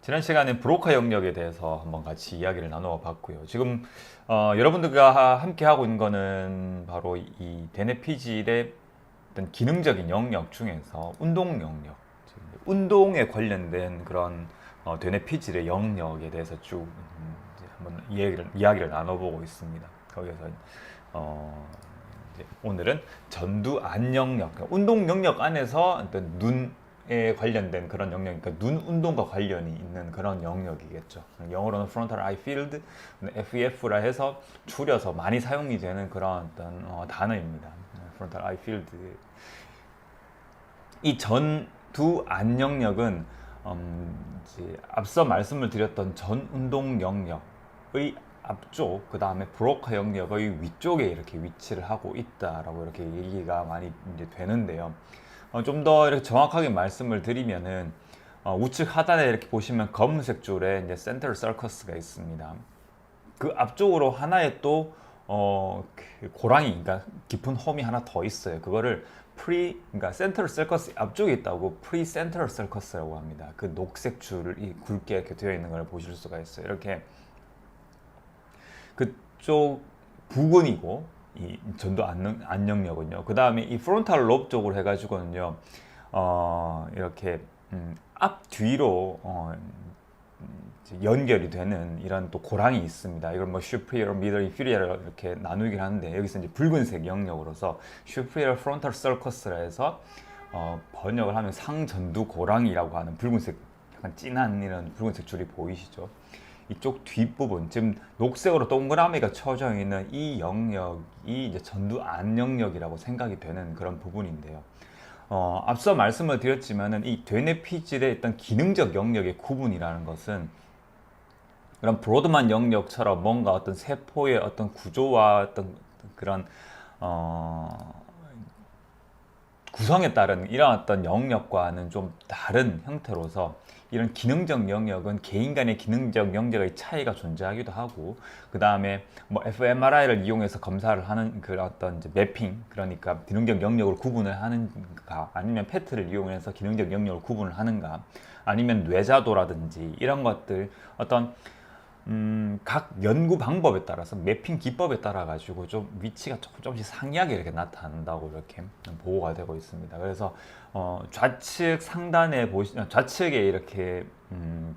지난 시간에 브로커 영역에 대해서 한번 같이 이야기를 나누어 봤고요. 지금 여러분들과 함께 하고 있는 거는 바로 이 대뇌피질의 어떤 기능적인 영역 중에서 운동 영역, 운동에 관련된 그런 대뇌피질의 영역에 대해서 쭉 이제 한번 이야기를 나눠보고 있습니다. 거기서 어, 이제 오늘은 전두 안 영역, 그러니까 운동 영역 안에서 어떤 눈에 관련된 그런 영역, 그러니까 눈 운동과 관련이 있는 그런 영역이겠죠. 영어로는 frontal eye field, FEF라 해서 줄여서 많이 사용이 되는 그런 어떤 단어입니다. frontal eye field. 이 전두 안 영역은 이제 앞서 말씀을 드렸던 전 운동 영역의 앞쪽, 그 다음에 브로커 영역의 위쪽에 이렇게 위치를 하고 있다라고 이렇게 얘기가 많이 이제 되는데요. 좀 더 이렇게 정확하게 말씀을 드리면은 우측 하단에 이렇게 보시면 검은색 줄에 이제 센터 서커스가 있습니다. 그 앞쪽으로 하나의 또 그 고랑이, 그러니까 깊은 홈이 하나 더 있어요. 그거를 그러니까 센트럴 서커스 앞쪽에 있다고 프리 센트럴 서커스라고 합니다. 그 녹색 줄이 굵게 이렇게 되어 있는 걸 보실 수가 있어요. 이렇게 그쪽 부근이고 이 전도 안녕역은요. 그 다음에 이 프론탈 롭 쪽으로 해가지고는요. 이렇게 앞 뒤로 연결이 되는 이런 또 고랑이 있습니다. 이걸 뭐 superior, middle, inferior 이렇게 나누긴 하는데 여기서 이제 붉은색 영역으로서 superior frontal sulcus라 해서 번역을 하면 상전두 고랑이라고 하는 붉은색 약간 진한 이런 붉은색 줄이 보이시죠? 이쪽 뒷부분, 지금 녹색으로 동그라미가 쳐져 있는 이 영역이 이제 전두 안 영역이라고 생각이 되는 그런 부분인데요. 앞서 말씀을 드렸지만은 이 되뇌피질의 일단 기능적 영역의 구분이라는 것은 그런 브로드만 영역처럼 뭔가 어떤 세포의 어떤 구조와 어떤 그런 구성에 따른 이런 어떤 영역과는 좀 다른 형태로서 이런 기능적 영역은 개인 간의 기능적 영역의 차이가 존재하기도 하고, 그 다음에 뭐 fMRI를 이용해서 검사를 하는 그런 어떤 이제 매핑, 그러니까 기능적 영역을 구분을 하는가, 아니면 페트를 이용해서 기능적 영역을 구분을 하는가, 아니면 뇌자도라든지 이런 것들 어떤 각 연구 방법에 따라서 매핑 기법에 따라 가지고 좀 위치가 조금씩 상이하게 이렇게 나타난다고 이렇게 보고가 되고 있습니다. 그래서 좌측 상단에 좌측에 이렇게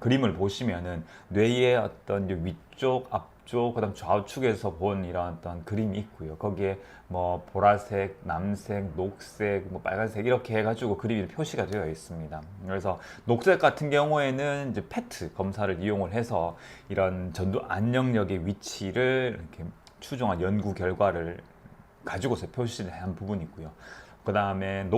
그림을 보시면은 뇌의 어떤 위쪽, 앞쪽, 그다음 좌우측에서 본 이런 어떤 그림이 있고요. 거기에 뭐 보라색, 남색, 녹색, 뭐 빨간색 이렇게 해가지고 그림이 표시가 되어 있습니다. 그래서 녹색 같은 경우에는 이제 페트 검사를 이용을 해서 이런 전두 안 영역의 위치를 이렇게 추정한 연구 결과를 가지고서 표시를 한 부분이 있고요. 그 다음에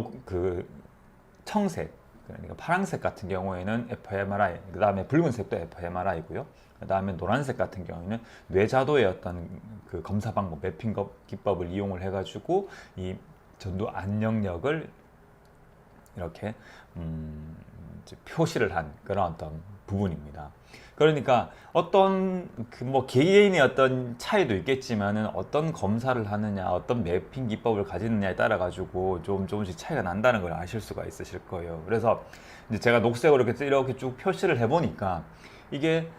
청색, 그러니까 파란색 같은 경우에는 fMRI, 그 다음에 붉은색도 fMRI고요. 그 다음에 노란색 같은 경우에는 뇌자도의 어떤 그 검사 방법, 매핑 기법을 이용을 해가지고 이 전두 안 영역을 이렇게 이제 표시를 한 그런 어떤 부분입니다. 그러니까 어떤 뭐 개개인의 어떤 차이도 있겠지만은 어떤 검사를 하느냐, 어떤 매핑 기법을 가지느냐에 따라 가지고 조금씩 차이가 난다는 걸 아실 수가 있으실 거예요. 그래서 이제 제가 녹색으로 이렇게 쭉 표시를 해보니까 이게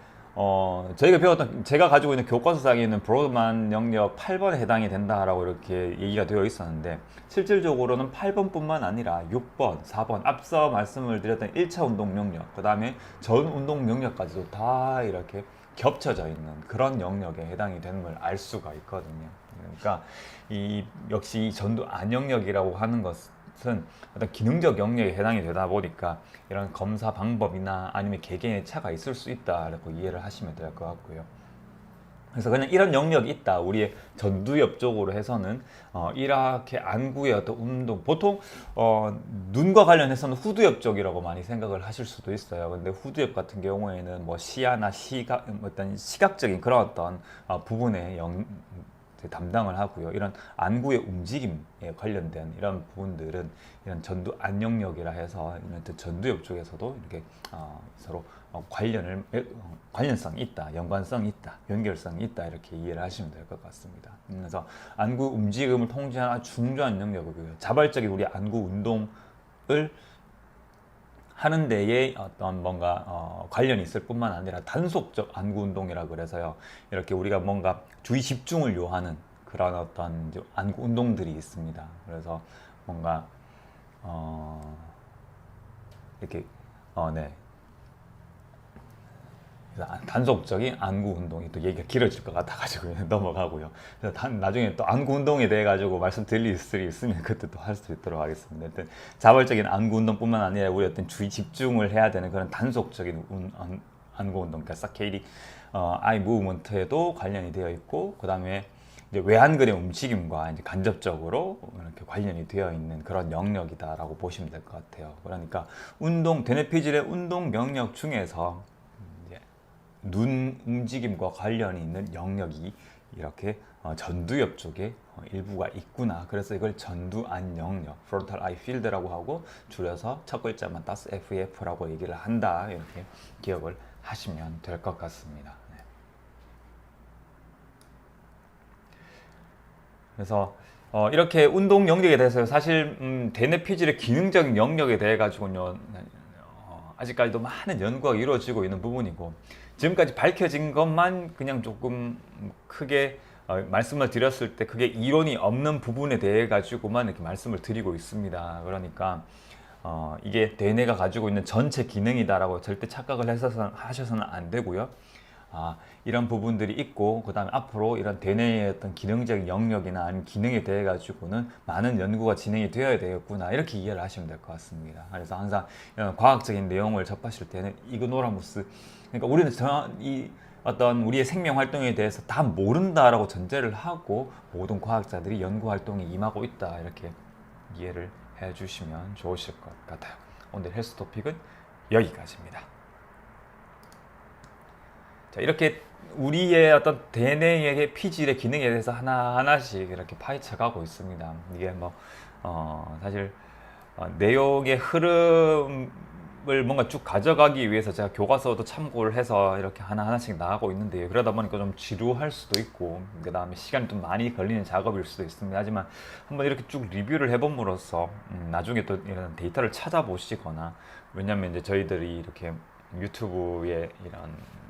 저희가 배웠던, 제가 가지고 있는 교과서상에 있는 브로드만 영역 8번에 해당이 된다라고 이렇게 얘기가 되어 있었는데, 실질적으로는 8번뿐만 아니라 6번, 4번, 앞서 말씀을 드렸던 1차 운동 영역, 그 다음에 전 운동 영역까지도 다 이렇게 겹쳐져 있는 그런 영역에 해당이 되는 걸 알 수가 있거든요. 그러니까 역시 이 전두 안 영역이라고 하는 것은 어떤 기능적 영역에 해당이 되다 보니까 이런 검사 방법이나 아니면 개개인의 차가 있을 수 있다라고 이해를 하시면 될 것 같고요. 그래서 그냥 이런 영역이 있다. 우리의 전두엽 쪽으로 해서는 이렇게 안구의 어떤 운동, 보통 눈과 관련해서는 후두엽 쪽이라고 많이 생각을 하실 수도 있어요. 근데 후두엽 같은 경우에는 뭐 시야나 어떤 시각적인 그런 어떤 부분에 담당을 하고요. 이런 안구의 움직임에 관련된 이런 부분들은 이런 전두 안 영역이라 해서 이런 전두엽 쪽에서도 이렇게 서로 관련성이 있다, 연관성이 있다, 연결성이 있다 이렇게 이해를 하시면 될 것 같습니다. 그래서 안구 움직임을 통제하는 아주 중요한 영역이고요. 자발적인 우리 안구 운동을 하는 데에 어떤 뭔가 관련이 있을 뿐만 아니라 단속적 안구 운동이라 그래서요. 이렇게 우리가 뭔가 주의 집중을 요하는 그런 어떤 이제 안구 운동들이 있습니다. 그래서 뭔가 이렇게 네. 그래서 단속적인 안구 운동이 또 얘기가 길어질 것 같아가지고 넘어가고요. 그래서 나중에 또 안구 운동에 대해 가지고 말씀드릴 수 있으면 그때 또 할 수 있도록 하겠습니다. 일단 자발적인 안구 운동뿐만 아니라 우리 어떤 주의 집중을 해야 되는 그런 단속적인 안구 운동, 그러니까 사케이리 아이 무브먼트에도 관련이 되어 있고, 그 다음에 이제 외환근의 움직임과 이제 간접적으로 이렇게 관련이 되어 있는 그런 영역이다라고 보시면 될 것 같아요. 그러니까 대뇌피질의 운동 영역 중에서 눈 움직임과 관련이 있는 영역이 이렇게 전두엽 쪽에 일부가 있구나. 그래서 이걸 전두안 영역, Frontal Eye Field라고 하고, 줄여서 첫 글자만 따서 FEF라고 얘기를 한다. 이렇게 기억을 하시면 될 것 같습니다. 네. 그래서 이렇게 운동 영역에 대해서 사실 대뇌피질의 기능적인 영역에 대해 가지고는 아직까지도 많은 연구가 이루어지고 있는 부분이고, 지금까지 밝혀진 것만 그냥 조금 크게 말씀을 드렸을 때 그게 이론이 없는 부분에 대해 가지고만 이렇게 말씀을 드리고 있습니다. 그러니까 이게 대뇌가 가지고 있는 전체 기능이다라고 절대 착각을 하셔서는 안 되고요. 이런 부분들이 있고, 그 다음에 앞으로 이런 대뇌의 어떤 기능적인 영역이나 아니면 기능에 대해 가지고는 많은 연구가 진행이 되어야 되겠구나, 이렇게 이해를 하시면 될 것 같습니다. 그래서 항상 이런 과학적인 내용을 접하실 때는 이그노라무스, 그러니까 우리는 이 어떤 우리의 생명 활동에 대해서 다 모른다라고 전제를 하고 모든 과학자들이 연구 활동에 임하고 있다, 이렇게 이해를 해주시면 좋으실 것 같아요. 오늘 헬스 토픽은 여기까지입니다. 자, 이렇게 우리의 어떤 대뇌의 피질의 기능에 대해서 하나하나씩 이렇게 파헤쳐 가고 있습니다. 이게 뭐 사실 내용의 흐름을 뭔가 쭉 가져가기 위해서 제가 교과서도 참고를 해서 이렇게 하나하나씩 나가고 있는데요. 그러다 보니까 좀 지루할 수도 있고, 그 다음에 시간이 좀 많이 걸리는 작업일 수도 있습니다. 하지만 한번 이렇게 쭉 리뷰를 해봄으로써 나중에 또 이런 데이터를 찾아보시거나, 왜냐면 이제 저희들이 이렇게 유튜브에 이런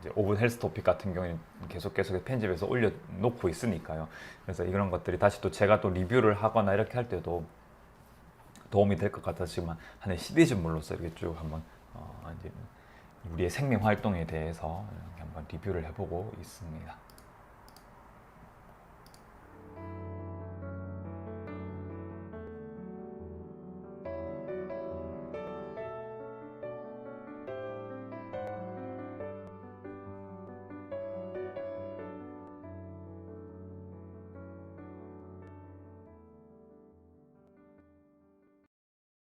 이제 5분 헬스 토픽 같은 경우에는 계속 편집해서 올려놓고 있으니까요. 그래서 이런 것들이 다시 또 제가 또 리뷰를 하거나 이렇게 할 때도 도움이 될 것 같았지만, 하나의 시리즈물로서 이렇게 쭉 한번 이제 우리의 생명 활동에 대해서 이렇게 한번 리뷰를 해보고 있습니다.